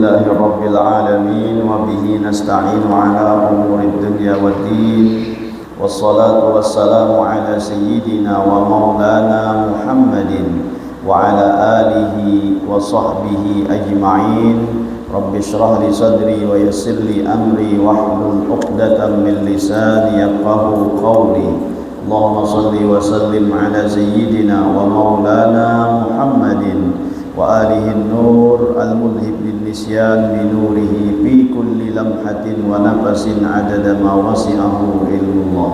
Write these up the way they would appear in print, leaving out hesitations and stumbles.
لله رب العالمين وبه نستعين على أمور الدنيا والدين والصلاة والسلام على سيدنا ومولانا محمد وعلى آله وصحبه أجمعين. رب اشرح لي صدري ويسر لي أمري واحلل عقدة من لساني يفقهوا قولي. اللهم صل وسلم على سيدنا ومولانا محمد وآله النور المذهب للنسيان بنوره في كل لمحة ونفس عدد ما وسعه علم الله.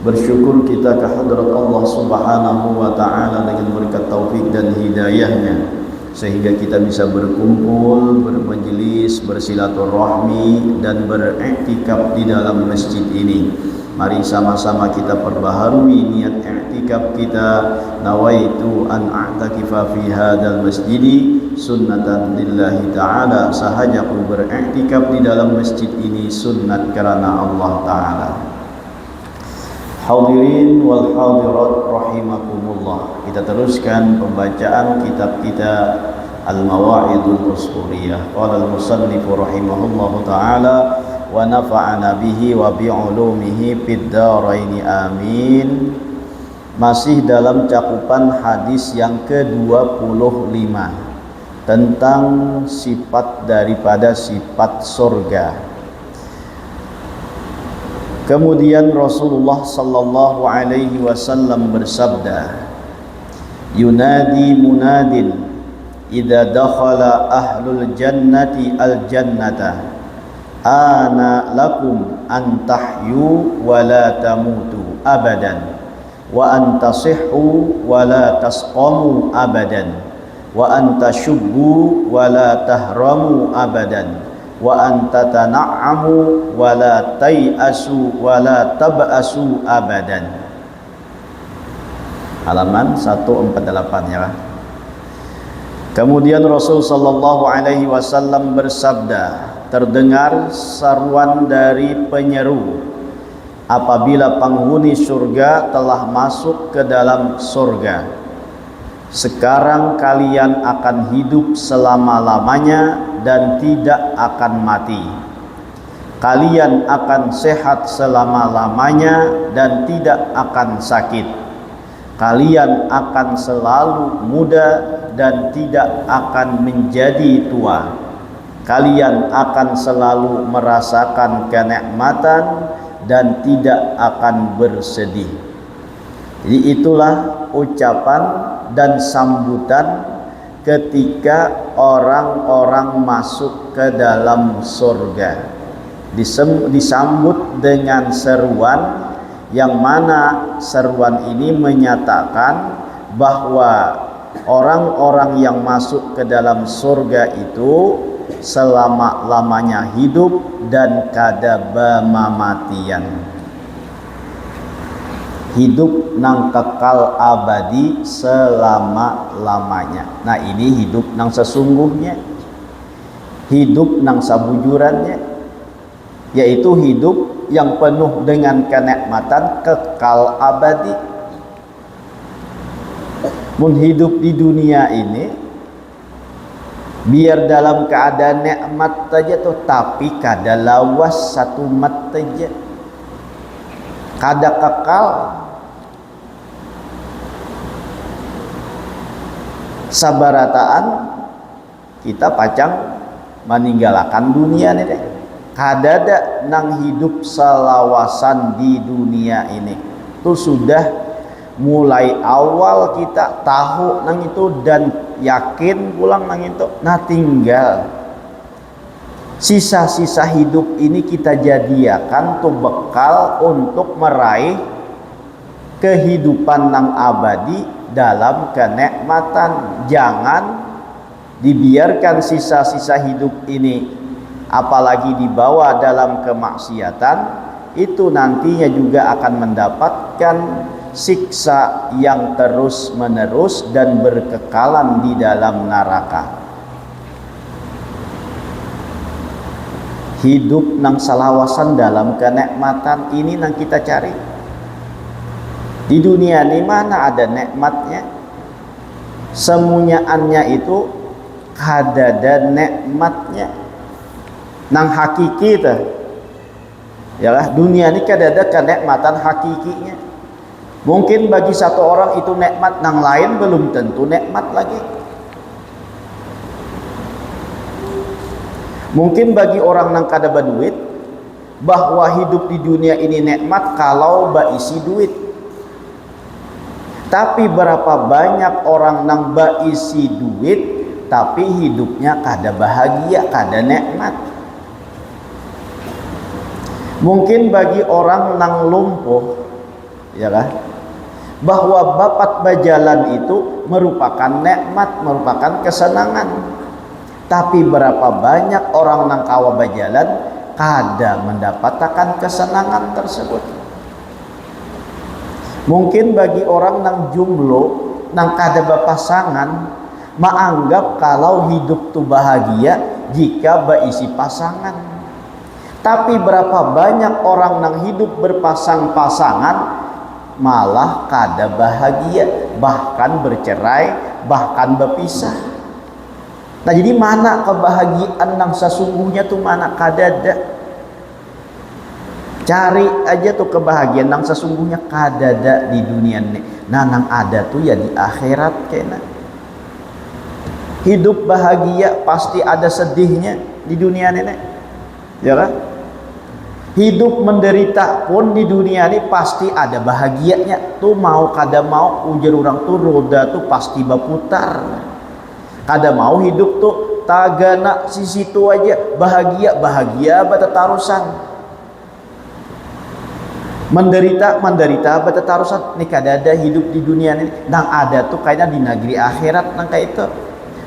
Bersyukur kita kehadrat Allah Subhanahu wa taala dengan berkat taufik dan hidayahnya sehingga kita bisa berkumpul, bermajlis, bersilaturahmi dan beriktikaf di dalam masjid ini. Mari sama-sama kita perbaharui niat i'tikaf kita. Nawaitu an a'takifa fi hadzal masjidi sunnatan lillahi ta'ala. Sahajaku beriktikaf di dalam masjid ini sunnat karena Allah taala. Hadirin wal hadirat rahimakumullah. Kita teruskan pembacaan kitab kita Al-Mawa'idul Usturiyah. Qala al-musannif rahimahullahu taala wa nafa'ana bihi wa bi'ulumihi fid dharain amin. Masih dalam cakupan hadis yang ke-25 tentang sifat daripada sifat surga. Kemudian Rasulullah sallallahu alaihi wasallam bersabda, yunadi munadin idza dakhala ahlul jannati al jannata ana lakum an tahyu wa la tamutu abadan wa an tasihhu wa la tasqamu abadan wa an tashubbu wa la tahramu abadan wa an tatana'amu wa la tai'asu wa la tab'asu abadan. Halaman 148 ya. Kemudian Rasul sallallahu alaihi wasallam bersabda, terdengar seruan dari penyeru apabila penghuni surga telah masuk ke dalam surga. Sekarang kalian akan hidup selama-lamanya dan tidak akan mati. Kalian akan sehat selama-lamanya dan tidak akan sakit. Kalian akan selalu muda dan tidak akan menjadi tua. Kalian akan selalu merasakan kenikmatan dan tidak akan bersedih. Jadi itulah ucapan dan sambutan ketika orang-orang masuk ke dalam surga. Disambut dengan seruan yang mana seruan ini menyatakan bahwa orang-orang yang masuk ke dalam surga itu selama-lamanya hidup dan kada mamatian. Hidup nang kekal abadi selama-lamanya. Nah, ini hidup nang sesungguhnya, hidup nang sabujurannya, yaitu hidup yang penuh dengan kenikmatan kekal abadi. Mun hidup di dunia ini biar dalam keadaan nikmat saja tuh, tapi kada lawas satu mat saja, kada kekal. Sabarataan kita pacang meninggalkan dunia ini deh. Kadada nang hidup selawasan di dunia ini. Itu sudah mulai awal kita tahu nang itu dan yakin pulang nang itu. Nah, tinggal sisa-sisa hidup ini kita jadikan tuh bekal untuk meraih kehidupan nang abadi dalam kenikmatan. Jangan dibiarkan sisa-sisa hidup ini apalagi dibawa dalam kemaksiatan, itu nantinya juga akan mendapatkan siksa yang terus menerus dan berkekalan di dalam neraka. Hidup nang salawasan dalam kenikmatan ini nang kita cari. Di dunia ini mana ada nikmatnya? Semunyaannya itu kadada nikmatnya nang hakiki teh. Yalah, dunia ini kadada kenikmatan hakikinya. Mungkin bagi satu orang itu nikmat, nang lain belum tentu nikmat lagi. Mungkin bagi orang nang kada berduit, bahwa hidup di dunia ini nikmat kalau baisi duit. Tapi berapa banyak orang nang baisi duit tapi hidupnya kada bahagia, kada nikmat. Mungkin bagi orang nang lumpuh, ya kan, bahwa bapat berjalan itu merupakan nikmat, merupakan kesenangan. Tapi berapa banyak orang nang kawa berjalan kada mendapatkan kesenangan tersebut. Mungkin bagi orang nang jomblo, nang kada berpasangan, menganggap kalau hidup tu bahagia jika berisi pasangan. Tapi berapa banyak orang nang hidup berpasang-pasangan malah kada bahagia, bahkan bercerai, bahkan berpisah. Nah, jadi mana kebahagiaan nang sesungguhnya tuh, mana kadada. Cari aja tuh kebahagiaan nang sesungguhnya kadada di dunia ini. Nah, nang ada tuh ya di akhirat kena. Hidup bahagia pasti ada sedihnya di dunia ini, ya kan? Hidup menderita pun di dunia ini pasti ada bahagianya. Tuh mau kada mau, ujar orang tuh roda tuh pasti berputar. Kada mau hidup tuh tagana sisi itu aja bahagia bertetarusan. Menderita bertetarusan. Ini kada ada hidup di dunia ini. Nang ada tuh kayaknya di negeri akhirat nang kayak itu.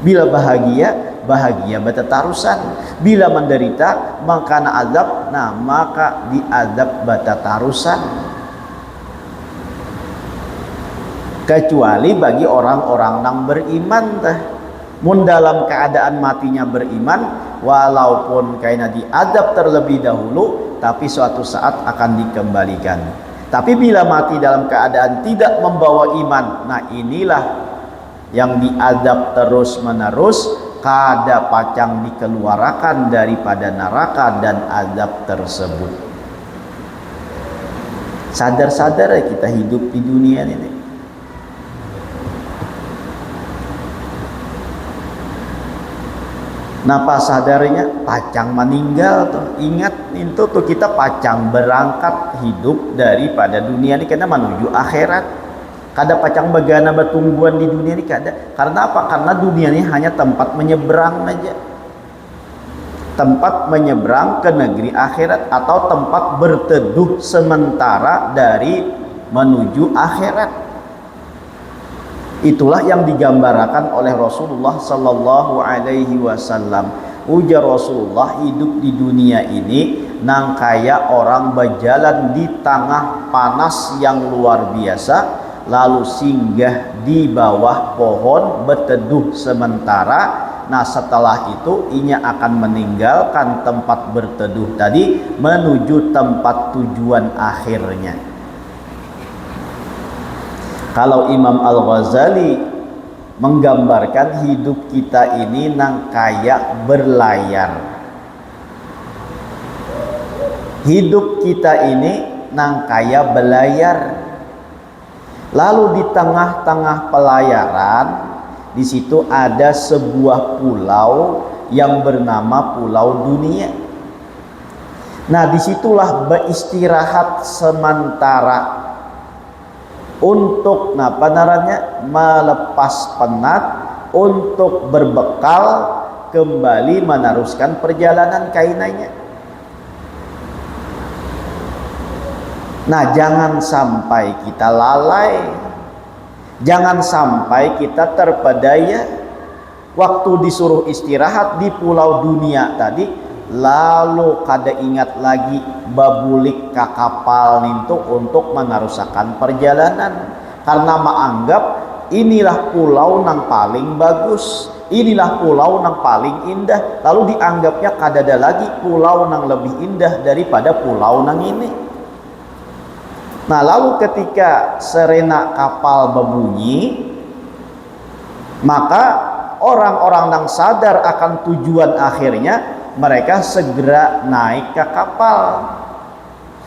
Bila bahagia bertetarusan. Bila menderita maka azab, nah maka diazab bertetarusan. Kecuali bagi orang-orang yang beriman teh. Mun dalam keadaan matinya beriman, walaupun kayaknya diazab terlebih dahulu, tapi suatu saat akan dikembalikan. Tapi bila mati dalam keadaan tidak membawa iman, nah inilah yang diazab terus menerus, kada pacang dikeluarkan daripada neraka dan azab tersebut. Sadar-sadar kita hidup di dunia ini. Napa sadarnya pacang meninggal tuh. Ingat itu tuh kita pacang berangkat hidup daripada dunia ini karena menuju akhirat. Kada pacang bagana bertungguan di dunia ini kada. Karena apa? Karena dunia ini hanya tempat menyeberang aja. Tempat menyeberang ke negeri akhirat atau tempat berteduh sementara dari menuju akhirat. Itulah yang digambarkan oleh Rasulullah sallallahu alaihi wasallam. Ujar Rasulullah, hidup di dunia ini nang kaya orang berjalan di tengah panas yang luar biasa, lalu singgah di bawah pohon berteduh sementara. Nah, setelah itu inya akan meninggalkan tempat berteduh tadi menuju tempat tujuan akhirnya. Kalau Imam Al-Ghazali menggambarkan hidup kita ini nang kaya berlayar. Hidup kita ini nang kaya berlayar. Lalu di tengah-tengah pelayaran, di situ ada sebuah pulau yang bernama Pulau Dunia. Nah, disitulah beristirahat sementara untuk melepas penat, untuk berbekal kembali meneruskan perjalanan kainanya. Nah, jangan sampai kita lalai, jangan sampai kita terpedaya. Waktu disuruh istirahat di Pulau Dunia tadi, lalu kada ingat lagi babulik ke kapal itu untuk meneruskan perjalanan, karena menganggap inilah pulau nang paling bagus, inilah pulau nang paling indah, lalu dianggapnya kada ada lagi pulau nang lebih indah daripada pulau nang ini. Nah, lalu ketika serena kapal berbunyi, maka orang-orang yang sadar akan tujuan akhirnya, mereka segera naik ke kapal.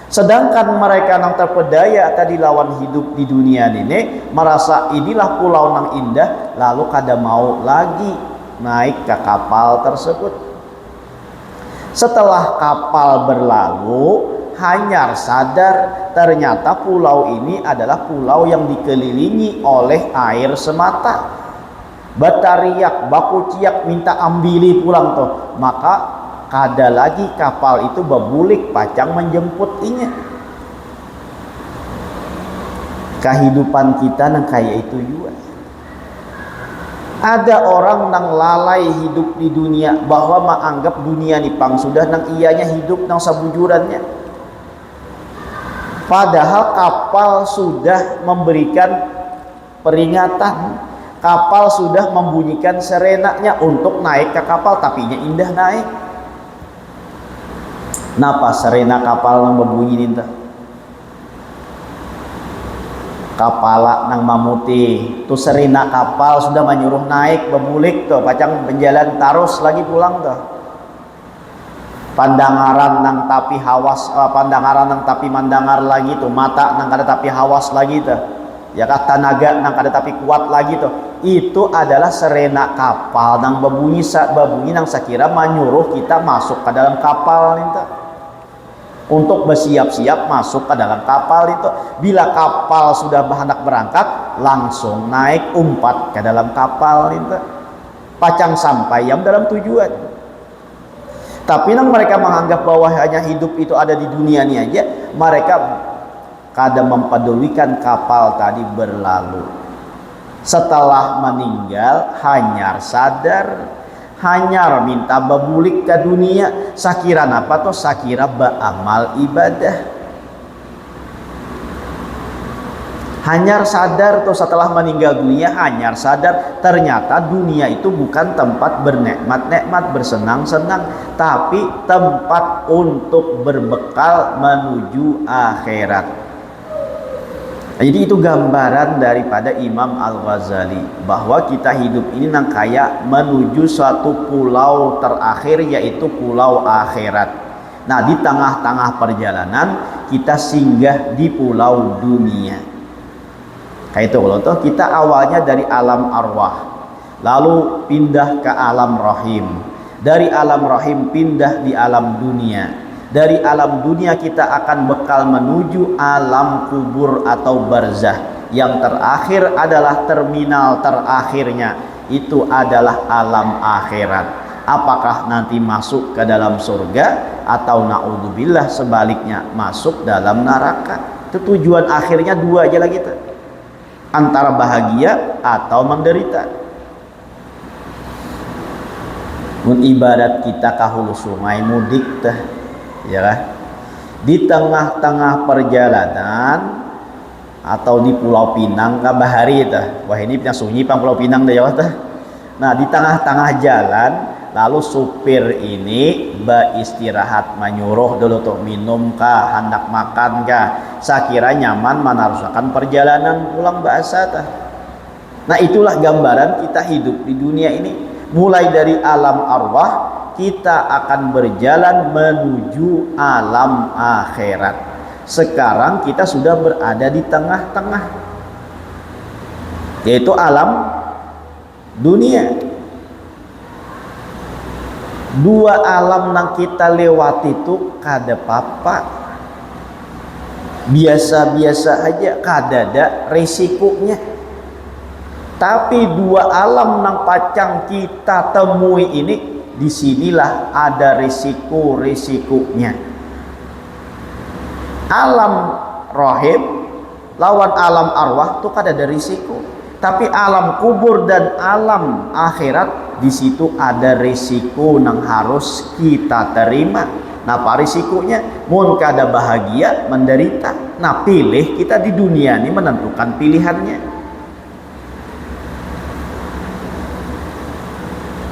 Sedangkan mereka yang terpedaya tadi lawan hidup di dunia ini, merasa inilah pulau yang indah, lalu kada mau lagi naik ke kapal tersebut. Setelah kapal berlalu, hanyar sadar ternyata pulau ini adalah pulau yang dikelilingi oleh air semata. Batariak, baku ciak minta ambili pulang tuh. Maka kada lagi kapal itu bebulik pacang menjemputinya. Kehidupan kita nang kayak itu juga. Ada orang nang lalai hidup di dunia, bahwa menganggap dunia ni pang sudah nang ianya hidup nang sabujurannya. Padahal kapal sudah memberikan peringatan, kapal sudah membunyikan serenaknya untuk naik ke kapal, tapi nya indah naik. Napa serena kapal nang berbunyi ninta? Kapala nang mamuti tu serena kapal sudah menyuruh naik bebulik tuh pacang berjalan tarus lagi pulang tuh. Pandangaran nang tapi hawas, pandangaran nang tapi mandangar lagi tuh, mata nang kada tapi hawas lagi tuh, ya kah tenaga nang kada tapi kuat lagi tuh. Itu adalah serena kapal nang berbunyi nang sekira menyuruh kita masuk ke dalam kapal itu, untuk bersiap-siap masuk ke dalam kapal itu. Bila kapal sudah hendak berangkat, langsung naik umpat ke dalam kapal itu, pacang sampai yang dalam tujuan. Tapi nang mereka menganggap bahwa hanya hidup itu ada di dunia ini aja, mereka kadang mempedulikan kapal tadi berlalu. Setelah meninggal, hanyar sadar, hanyar minta bebulik ke dunia. Sakira apa tuh? Sakira beramal ibadah. Hanyar sadar tuh setelah meninggal dunia, hanyar sadar ternyata dunia itu bukan tempat bernikmat-nikmat, bersenang-senang, tapi tempat untuk berbekal menuju akhirat. Jadi itu gambaran daripada Imam Al-Ghazali, bahwa kita hidup ini nang kaya menuju suatu pulau terakhir, yaitu pulau akhirat. Nah, di tengah-tengah perjalanan kita singgah di pulau dunia. Kayak itu kalau toh kita awalnya dari alam arwah, lalu pindah ke alam rahim, dari alam rahim pindah di alam dunia, dari alam dunia kita akan bekal menuju alam kubur atau barzah. Yang terakhir adalah terminal terakhirnya, itu adalah alam akhirat. Apakah nanti masuk ke dalam surga, atau naudzubillah sebaliknya masuk dalam neraka. Itu tujuan akhirnya dua aja lagi tuh, antara bahagia atau menderita. Mun ibarat kita kahulu sungai mudik teh, ya kan? Di tengah-tengah perjalanan atau di Pulau Pinang ka bahari teh. Wah, ini punya sunyi pang Pulau Pinang deh ya teh. Nah, di tengah-tengah jalan lalu supir ini beristirahat, menyuruh dulu tuh minum kah, hendak makan kah, sakira nyaman meneruskan perjalanan pulang bahasa tah. Nah, itulah gambaran kita hidup di dunia ini. Mulai dari alam arwah kita akan berjalan menuju alam akhirat. Sekarang kita sudah berada di tengah-tengah, yaitu alam dunia. Dua alam yang kita lewati itu kada apa-apa, biasa-biasa aja, kada ada resikonya. Tapi dua alam yang pacang kita temui ini, disinilah ada resiko-resikonya. Alam rohib lawan alam arwah itu kada ada risiko, tapi alam kubur dan alam akhirat, di situ ada risiko yang harus kita terima. Nah, apa risikonya? Mun kada bahagia, menderita. Nah, pilih kita di dunia ini menentukan pilihannya.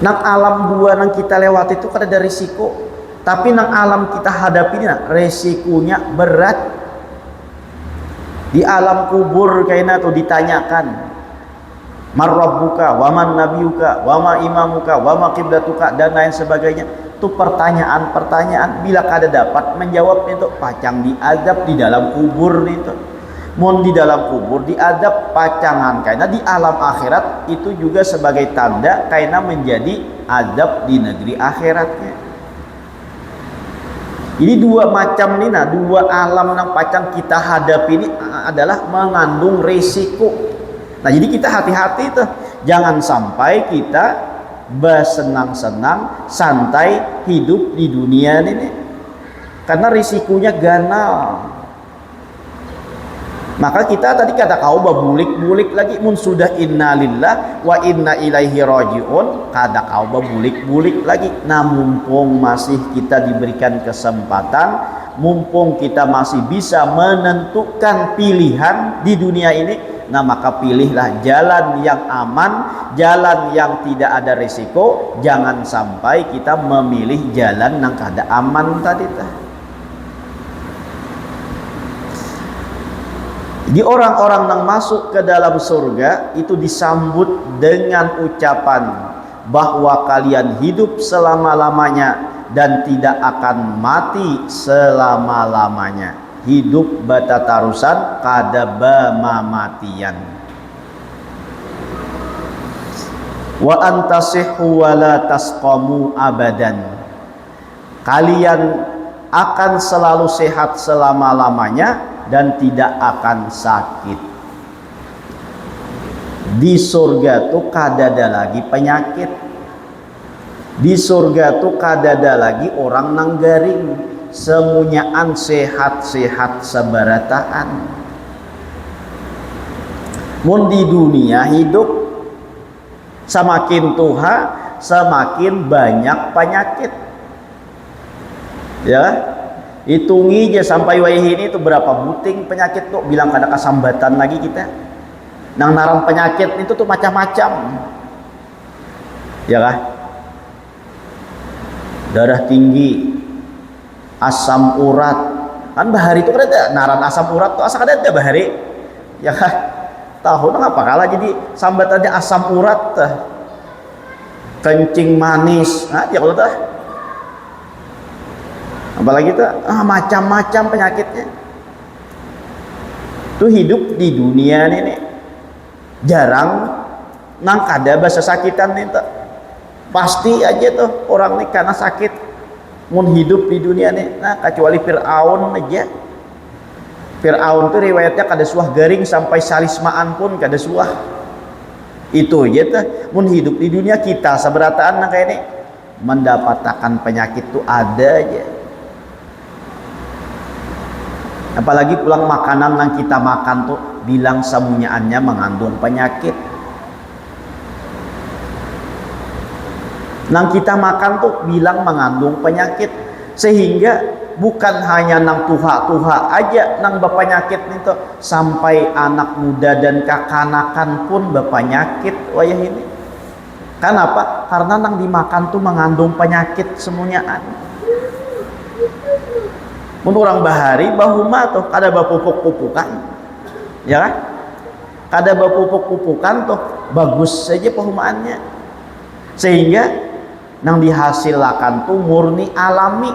Nang alam dua nang kita lewati itu kada ada risiko, tapi nang alam kita hadapi ini resikonya berat. Di alam kubur kayaknya tuh ditanyakan, Man rabbuka, wa man nabiyuka, wa ma imamuka, wa ma qiblatuka, dan lain sebagainya. Itu pertanyaan-pertanyaan, bila kada dapat menjawab itu pacang diadab di dalam kubur itu. Mun di dalam kubur diadab pacangan, karena di alam akhirat itu juga sebagai tanda karena menjadi adab di negeri akhiratnya. Ini dua macam ini, nah dua alam yang pacang kita hadapi ini adalah mengandung risiko. Nah jadi kita hati-hati tuh, jangan sampai kita bersenang-senang santai hidup di dunia ini, karena risikonya ganal. Maka kita tadi kata kau babulik-bulik lagi, mun sudah innalillah wa inna ilaihi rajiun, kada kau babulik-bulik lagi. Nah mumpung masih kita diberikan kesempatan, mumpung kita masih bisa menentukan pilihan di dunia ini, nah maka pilihlah jalan yang aman, jalan yang tidak ada risiko. Jangan sampai kita memilih jalan yang kada aman tadi. Di orang-orang yang masuk ke dalam surga itu disambut dengan ucapan bahwa kalian hidup selama-lamanya dan tidak akan mati selama-lamanya. Hidup batatarusan kada mamatian. Wa antasihhu wa la tasqamu abadan. Kalian akan selalu sehat selama-lamanya dan tidak akan sakit. Di surga tuh kada ada lagi penyakit. Di surga tuh kada ada lagi orang nang garing, semuanyaan sehat-sehat sebarataan. Mun di dunia hidup semakin tua semakin banyak penyakit. Ya, hitungi aja sampai wayah ini itu berapa buting penyakit tuh, bilang kada kesambatan lagi kita. Nang naram penyakit itu tuh macam-macam. Ya kah? Darah tinggi, asam urat. Kan bahari itu kan ada naran asam urat tuh asa kada ada bahari. Ya kah? Tahu nang apa kalah jadi sambatannya asam urat tah. Kencing manis. Nah, ya kalau tah. Apalagi itu macam-macam penyakitnya. Tuh hidup di dunia ini jarang nang kada bahasa sakitan itu. Pasti aja tuh orang ini karena sakit mun hidup di dunia ini. Nah kecuali Fir'aun aja. Fir'aun tuh riwayatnya kada suah garing sampai salismaan pun kada suah. Itu aja tuh mun hidup di dunia kita seberataan nang kayak ini mendapatkan penyakit tuh ada aja. Apalagi pulang makanan yang kita makan tuh bilang semuanya mengandung penyakit. Nang kita makan tuh bilang mengandung penyakit, sehingga bukan hanya nang tuha-tuha aja nang berpenyakit itu, sampai anak muda dan kakanakan pun berpenyakit wayah ini. Kenapa? Karena nang dimakan tuh mengandung penyakit semuanya. Untuk orang bahari bahuma tuh kada bapupuk-pupukan, ya kan? Kada bapupuk-pupukan tuh bagus saja pahumaannya, sehingga nang dihasilkan tuh murni alami.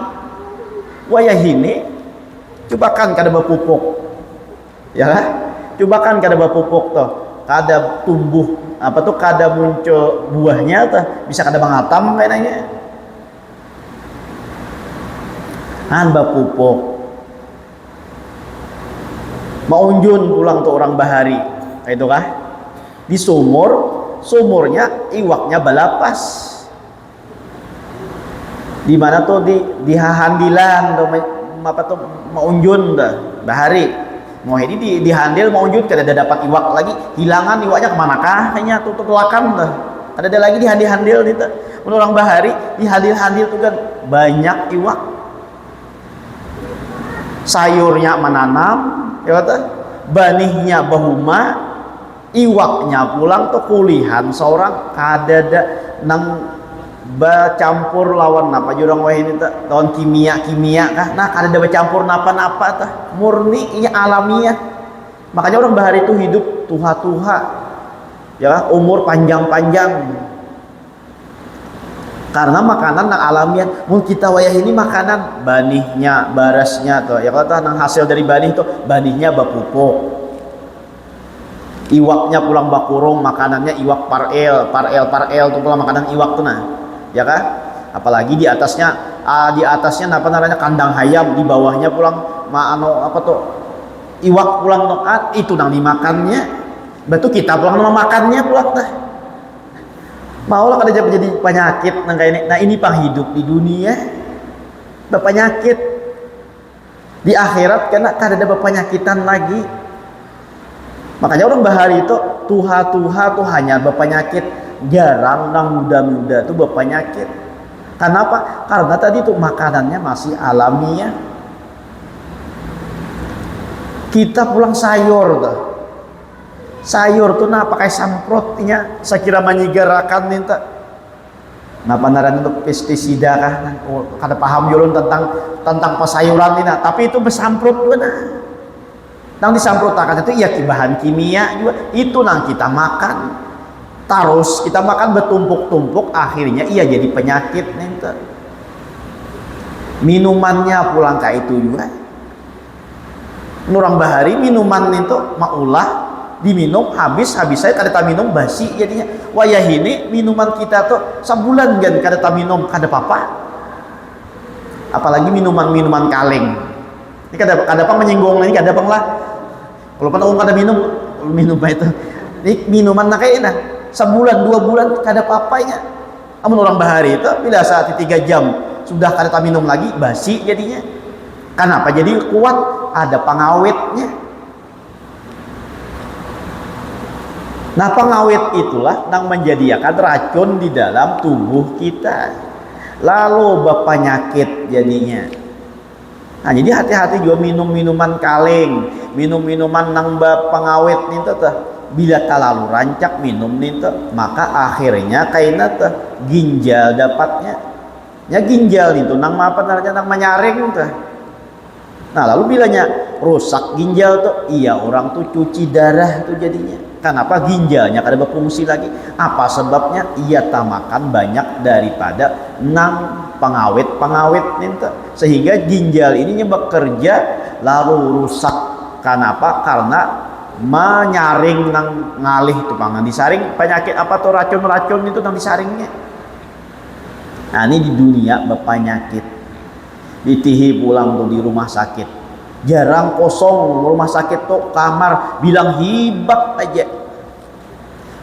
Wayah ini cobakan kada bapupuk, ya kan? Cobakan kada bapupuk tuh, kada tumbuh apa tuh, kada muncul buahnya tuh, bisa kada mengatam kayaknya. Mbak pupuk mau unjun pulang tuh orang bahari itu kah di sumurnya iwaknya balapas, di mana tuh di hahandilan tuh apa tuh mau unjun dah bahari mau ini di handil mau unjun kada ada dapat iwak lagi, hilangan iwaknya kemanakah kayaknya tuh belakang dah ada lagi di handil itu. Menurut orang bahari di handil tuh kan banyak iwak, sayurnya menanam, ya kata, banihnya bahuma, iwaknya pulang tuh kulihan seorang kadada nang bercampur lawan apa jurang wah ini tuh lawan kimia kah, nah kadada bercampur napa tuh murni ini alamiah. Makanya orang bahari itu hidup tuha ya umur panjang-panjang karena makanan nang alamiah. Mun kita wayah ini makanan banihnya barasnya tuh ya kata nang hasil dari banih tuh banihnya bapupuk, iwaknya pulang bakurung, makanannya iwak parel tuh pulang makanan iwak tuh nah ya kan. Apalagi di atasnya apa namanya kandang hayam, di bawahnya pulang apa tuh iwak pulang nokat itu nang dimakannya. Betul kita pulang makannya pulang dah. Maulah kada jadi penyakit nang kayak ini. Nah ini penghidup di dunia berpenyakit, di akhirat karena kada ada berpenyakitan lagi. Makanya orang bahari itu tuha tuh hanya berpenyakit, jarang nang muda-muda tuh berpenyakit. Kenapa? Karena tadi tuh makanannya masih alamiah. Kita pulang sayur tuh. Sayur tuh nah pakai samprotnya sekira menyigarakan minta nah panaran untuk pestisida kah kada paham yulun tentang pasayuran ini nah. Tapi itu bersamprot juga nah nang disamprotakan itu iya bahan kimia juga itu nang kita makan terus kita makan bertumpuk-tumpuk akhirnya iya jadi penyakit minta. Minumannya pulang kayak itu juga nurang bahari minuman itu maulah diminum habis saya kada minum basi jadinya. Wayah ini minuman kita tuh sebulan kan kada minum kada apa-apa. Apalagi minuman kaleng. Ini kada apa menyinggung ini kada apa lah. Kalau pun kada minum itu. Ini minuman nak kayak sebulan 2 bulan kada apa-apanya. Amun orang bahari itu bila saat 3 jam sudah kada minum lagi basi jadinya. Kenapa? Jadi kuat ada pengawetnya. Nah pengawet itulah yang menjadikan racun di dalam tubuh kita. Lalu berpenyakit jadinya. Nah jadi hati-hati juga minum minuman kaleng, minum minuman nang pengawet nih tuh. Bila terlalu rancak minum nih tuh, maka akhirnya kayaknya tuh ginjal dapatnya. Ya ginjal itu nang apa namanya nang menyaring tuh. Nah lalu bilanya rusak ginjal tuh, iya orang tuh cuci darah tuh jadinya. Kenapa ginjalnya kada berfungsi lagi? Apa sebabnya? Ia tak makan banyak daripada nang pengawet ninta. Sehingga ginjal ini bekerja lalu rusak. Kenapa? Karena menyaring nang ngalih tuh pangan disaring penyakit apa tuh racun-racun itu nang disaringnya. Nah ini di dunia berpenyakit. Ditihi pulang tuh di rumah sakit. Jarang kosong rumah sakit tuh kamar bilang hibak aja.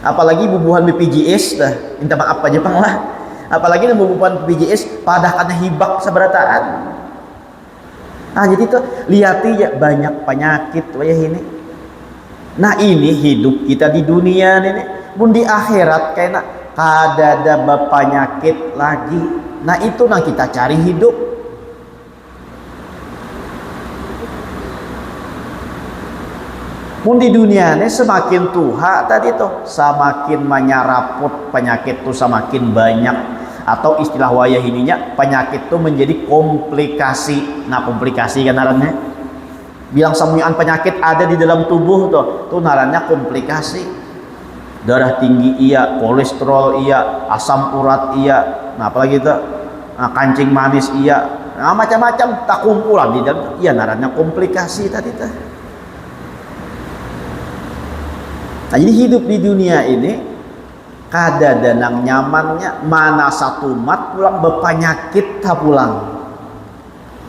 Apalagi bubuhan BPJS dah minta maaf aja pang lah. Apalagi bubuhan BPJS padah karena hibak seberataan. Nah jadi tuh lihat ya banyak penyakit wayah ini. Nah ini hidup kita di dunia ini. Pun di akhirat kayaknya kada ada penyakit lagi. Nah itu nah kita cari hidup. Mun di dunia ini semakin tuha tadi tuh semakin menyaraput penyakit tuh semakin banyak, atau istilah wayah ininya penyakit tuh menjadi komplikasi. Nah komplikasi kan narannya bilang semuanya penyakit ada di dalam tubuh tuh narannya komplikasi. Darah tinggi iya, kolesterol iya, asam urat iya, nah apalagi tuh nah, kancing manis iya, nah macam-macam tak kumpulan di dalam iya narannya komplikasi tadi tuh. Nah, jadi hidup di dunia ini kada danang nyamannya mana satu mat pulang berpenyakit tak pulang.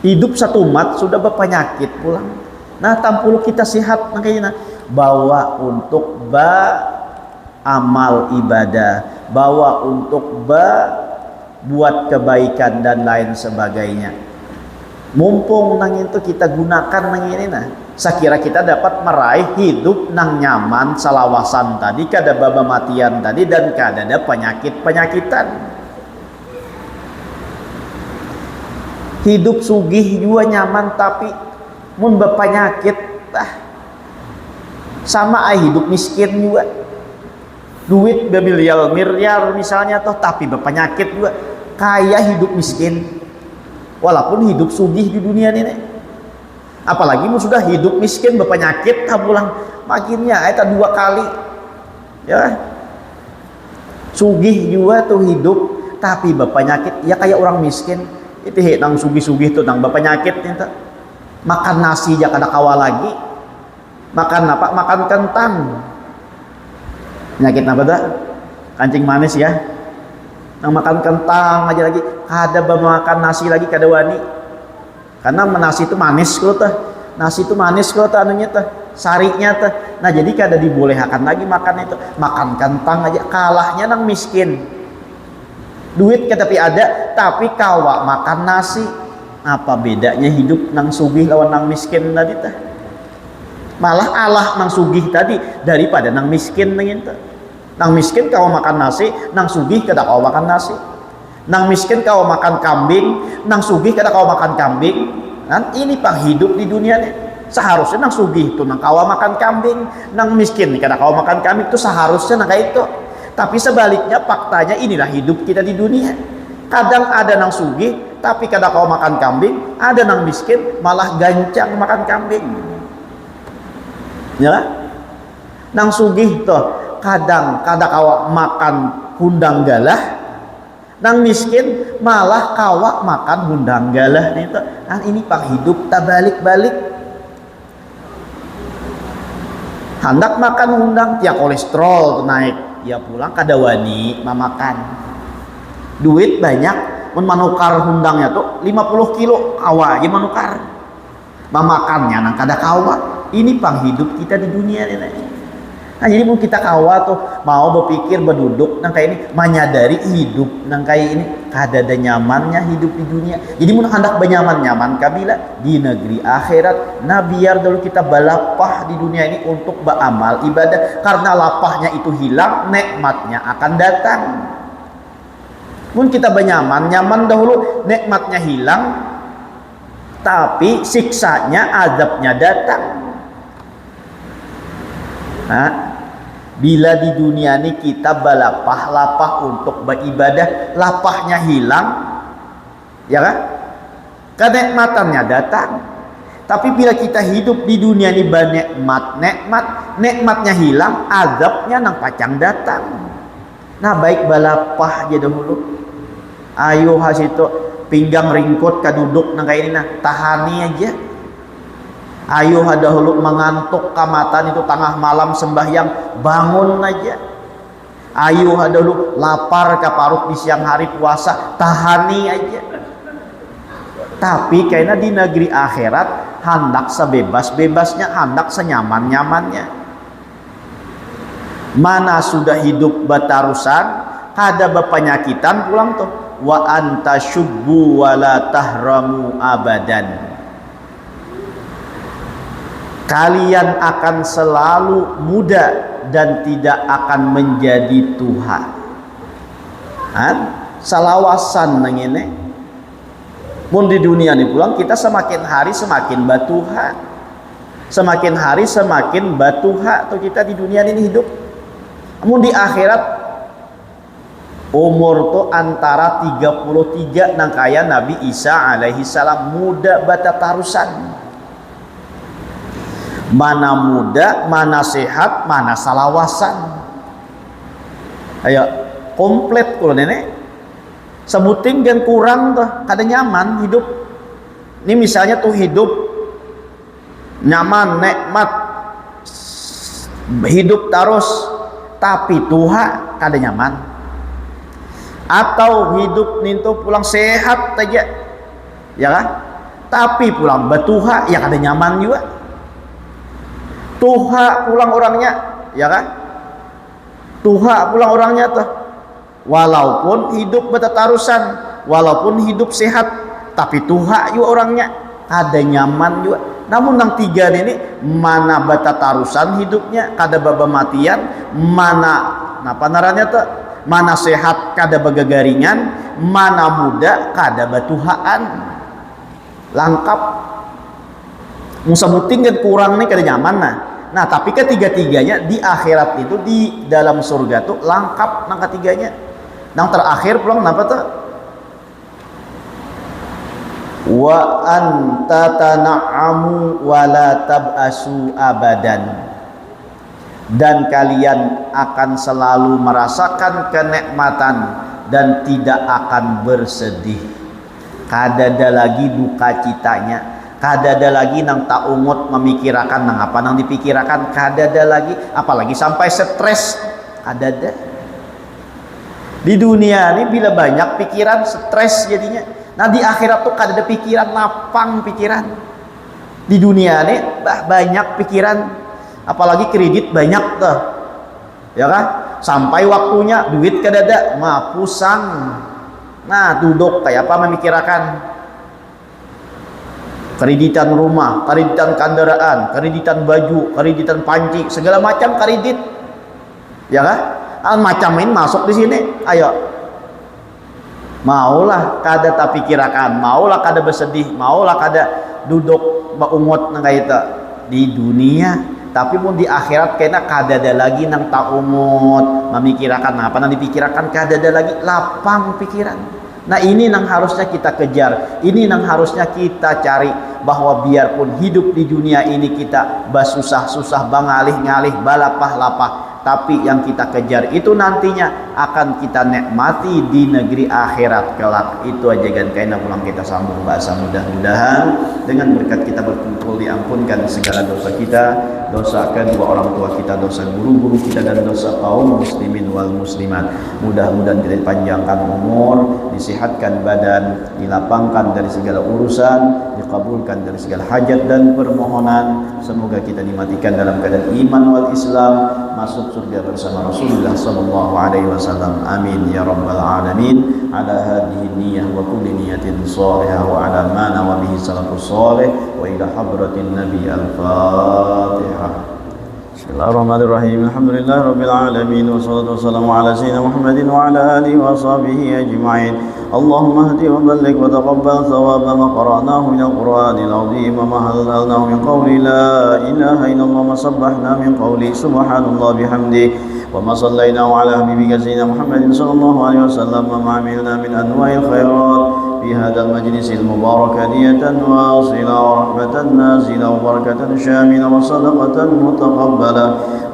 Hidup satu mat sudah berpenyakit pulang. Nah tampul kita sehat makanya bawa untuk amal ibadah, bawa untuk buat kebaikan dan lain sebagainya. Mumpung nang itu kita gunakan nang ini nah. Sekira kita dapat meraih hidup nang nyaman salawasan tadi, kada baba matian tadi, dan kada ada penyakit-penyakitan. Hidup sugih juga nyaman tapi mun berpenyakit sama hidup miskin juga. Duit miliar misalnya toh tapi berpenyakit juga. Kaya hidup miskin walaupun hidup sugih di dunia ini. Apalagi sudah hidup miskin berpenyakit tak pulang makinnya itu 2 kali ya Sugih juga tuh hidup tapi berpenyakit ya kayak orang miskin. Itu nang sugih-sugih tuh nang berpenyakit itu. Makan nasi aja kada kawa lagi. Makan apa? Makan kentang. Penyakit apa dah? Kancing manis ya. Nang makan kentang aja lagi, kada makan nasi lagi kada wani. Karena nasi itu manis kalau tah. Nasi itu manis kalau tah anunya tah, sarinya tah. Nah, jadi kada dibolehkan lagi makan itu. Makan kentang aja kalahnya nang miskin. Duit tapi ada, tapi kawa makan nasi. Apa bedanya hidup nang sugih lawan nang miskin tadi tah? Malah Allah nang sugih tadi daripada nang miskin nang itu. Nang miskin kau makan nasi, nang sugih kada kau makan nasi. Nang miskin kau makan kambing, nang sugih kada kau makan kambing. Kan ini pang hidup di dunia nih. Seharusnya nang sugih itu nang kau makan kambing, nang miskin kada kau makan kambing itu seharusnya nang kayak itu. Tapi sebaliknya faktanya inilah hidup kita di dunia. Kadang ada nang sugih tapi kada kau makan kambing, ada nang miskin malah gancang makan kambing. Ya? Nang sugih tuh kadang kawa makan hundang galah, nang miskin malah kawa makan hundang galah itu. Nah, ini pang hidup tak balik-balik. Hendak makan hundang ya kolesterol naik, ya pulang kada wani mamakan. Duit banyak, mun manukar hundangnya tuh 50 kilo kawa aja manukar. Mamakannya nang kada kawa. Ini pang hidup kita di dunia ini. Nah, jadi mau kita kawa tuh mau berpikir berduduk nang kayak ini menyadari hidup nang kayak ini kada ada nyamannya hidup di dunia. Jadi mau hendak benyaman-nyaman kabila di negeri akhirat. Nah, biar dulu kita balapah di dunia ini untuk beramal ibadah, karena lapahnya itu hilang, nikmatnya akan datang. Mun kita benyaman-nyaman dahulu, nikmatnya hilang, tapi siksanya, azabnya datang. Nah, bila di dunia ini kita balapah-lapah untuk beribadah, lapahnya hilang, ya kan? Kenikmatannya datang. Tapi bila kita hidup di dunia ini nikmatnya hilang, azabnya nang pacang datang. Nah, baik balapah aja dahulu. Ayo hasito pinggang ringkot kaduduk nang kayak ini nah, tahani aja. Ayo dahulu mengantuk kamatan itu tengah malam sembahyang, bangun aja. Ayo dahulu lapar kaparut di siang hari puasa, tahani aja. Tapi kayaknya di negeri akhirat hendak sebebas-bebasnya, hendak senyaman-nyamannya. Mana sudah hidup batarusan, kada bepenyakitan pulang tuh. Wa anta syubbu wa la tahramu abadan. Kalian akan selalu muda dan tidak akan menjadi tua. Salawasan nang ini. Mun di dunia ini pulang kita semakin hari semakin batuha. Semakin hari semakin batuha tuh kita di dunia ini hidup. Mun di akhirat umur tuh antara 33 nang kaya Nabi Isa alaihi salam, muda batatarusan. Mana muda, mana sehat, mana salawasan. Ayo komplit kalau nenek. Sebuting dan kurang tuh, kada nyaman hidup. Ini misalnya tuh hidup nyaman, nikmat, hidup terus, tapi tuha kada nyaman. Atau hidup nintu pulang sehat aja, ya kan? Tapi pulang batuha, ya kada nyaman juga. Tuha pulang orangnya, ya kan? Tuha pulang orangnya tuh. Walaupun hidup betatarusan, walaupun hidup sehat, tapi tuha juga orangnya, ada nyaman juga. Namun yang tiga ini mana betatarusan hidupnya, kada babamatian, mana napa naranya tuh? Mana sehat kada bagagaringan, mana muda kada batuhaan. Lengkap. Musabuting kan kurang nih kada nyaman nah tapi ketiga-tiganya di akhirat itu di dalam surga tuh lengkap nang ketiganya. Nang terakhir pulang napa tuh? Wa anta tana'amu wa la tab'asu abadan. dan kalian akan selalu merasakan kenikmatan dan tidak akan bersedih. Kadada lagi duka citanya, kadada lagi nang tak umut memikirakan nang apa nang dipikirakan, kadada lagi, apalagi sampai stres, kadada. Di dunia ini bila banyak pikiran stres jadinya. Nah di akhirat tuh kadada pikiran, lapang pikiran. Di dunia ini banyak pikiran, apalagi kredit banyak tuh, ya kan? Sampai waktunya duit kadada, mah pusang. Nah duduk kayak apa memikirkan kreditan rumah, kreditan kendaraan, kreditan baju, kreditan panci, segala macam kredit, ya kan? Macamin masuk di sini, ayo. Maulah kada tak pikirakan, maulah kada bersedih, maulah kada duduk baungot nang kaita di dunia. Tapi pun di akhirat kena kadada lagi nang tak umut memikirakan apa nang dipikirakan, kadada lagi lapang pikiran. Nah ini nang harusnya kita kejar, ini nang harusnya kita cari, bahwa biarpun hidup di dunia ini kita basusah-susah, bangalih-ngalih, balapah-lapah, tapi yang kita kejar itu nantinya akan kita nikmati di negeri akhirat kelak. Itu aja kan kaina pulang kita sambung bahasa, mudah-mudahan dengan berkat kita berkumpul diampunkan segala dosa kita, dosa kedua orang tua kita, dosa guru-guru kita, dan dosa kaum muslimin wal muslimat. Mudah-mudahan kita dipanjangkan umur, disihatkan badan, dilapangkan dari segala urusan, dikabulkan dari segala hajat dan permohonan. Semoga kita dimatikan dalam keadaan iman wal Islam, masuk surga bersama Rasulullah sallallahu alaihi wasallam. Amin ya rabbal alamin. Ala hadhihi niyyah wa kulli niyatin salihah wa ala ma nawa bihi salafus salih wa ila hadratin nabi al-fatihah. Bismillahirrahmanirrahim. Alhamdulillahi rabbil alamin wassalatu wassalamu ala sayyidina Muhammadin wa ala alihi wa sahbihi ajma'in. Allahumma hdi wa balligh wa taqabbal thawaba ma qara'nahu min al-Qur'anil azim wa ma halalnahu min qawli la ilaha illallah wa sabbahna min qawli subhanallah bihamdihi wa ma sallayna ala habibika sayyidina Muhammadin sallallahu alaihi wasallam wa ma amilna min anwa'il khairat في هذا المجلس المبارك هدية واصلة ورحمة نازلة وبركة شاملة وصدقة متقبلة.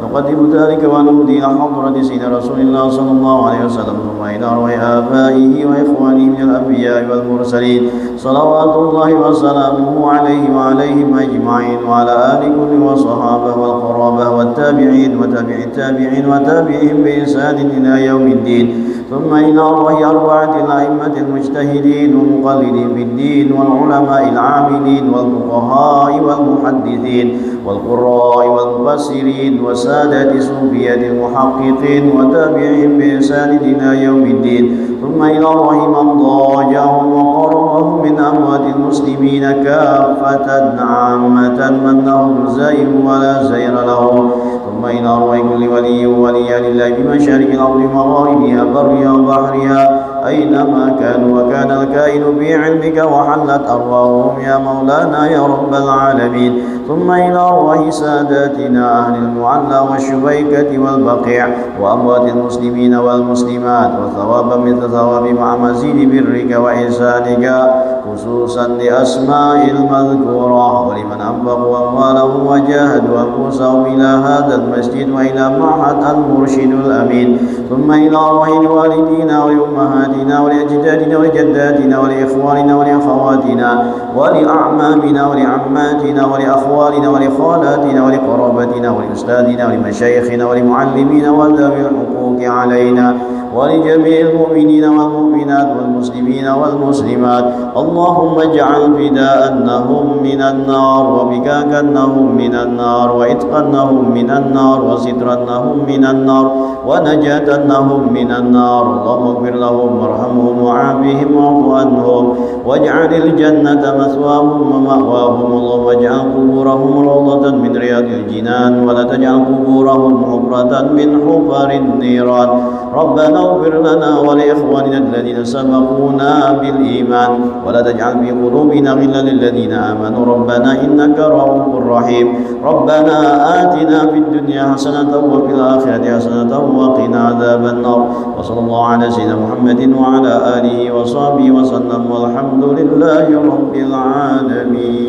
نقدم ذلك ونهدي إلى حضرة سيدنا رسول الله صلى الله عليه وسلم ثم إلى أرواح آبائه وإخوانه من الأنبياء والمرسلين صلوات الله وسلامه عليه وعليهم أجمعين وعلى آل كل وصحابه والقرابة والتابعين وتابع التابعين وتابعهم بإحسان إلى يوم الدين. ثم إلى أرواح أربعة الأئمة المجتهدين ومقلدين بالدين والعلماء العاملين والفقهاء والمحدثين والقراء والمفسرين وسادة صوفية المحققين وتابعين بإحسان إلى يوم الدين. ثم إلى أرواح من ضاجعهم وقربهم من أموات المسلمين كافة عامة من لهم زير ولا زير لهم. ثم إلى أرواح كل ولي وليا لله بمشارق الأرض مغاربها برها وبحرها أينما كانوا وكان الكائن بعلمك وحلت أرواحهم يا مولانا يا رب العالمين. ثم إلى أرواح ساداتنا أهل المعلى والشبيكة والبقيع وأموات المسلمين والمسلمات وثواب مثل ثواب مع مزيد برك وإحسانك خصوصا لأسماء المذكورة ولمن أنفقوا أموالهم وجاهدوا أنفسهم إلى هذا المسجد وإلى معهد المرشد الأمين. ثم إلى أرواح والدينا ولأمهاتنا ولأجدادنا ولجداتنا ولإخواننا ولأخواتنا ولأعمامنا ولعماتنا ولأخوالنا ولخالاتنا ولقرابتنا ولأستاذنا ولمشايخنا ولمعلمين وذوي الحقوق علينا ولجميع المؤمنين والمؤمنات والمسلمين والمسلمات. اللهم اجعل فداءنهم من النار وبكاكنهم من النار وإتقنهم من النار وسترنهم من النار ونجاتنهم من النار. اللهم اغفر لهم وارحمهم وعافهم واعف عنهم واجعل الجنة مثواهم ومأواهم. اللهم اجعل قبورهم روضة من رياض الجنان ولا تجعل قبورهم حفرة من حفر النيران. ربنا اغفر لنا ولإخواننا الذين سبقونا بالإيمان ولا تجعل في قلوبنا غلا للذين آمنوا ربنا إنك رؤوف رحيم. ربنا آتنا في الدنيا حسنة وفي الآخرة حسنة وقنا عذاب النار. وصلى الله على سيدنا محمد وعلى آله وصحبه وسلم والحمد لله رب العالمين.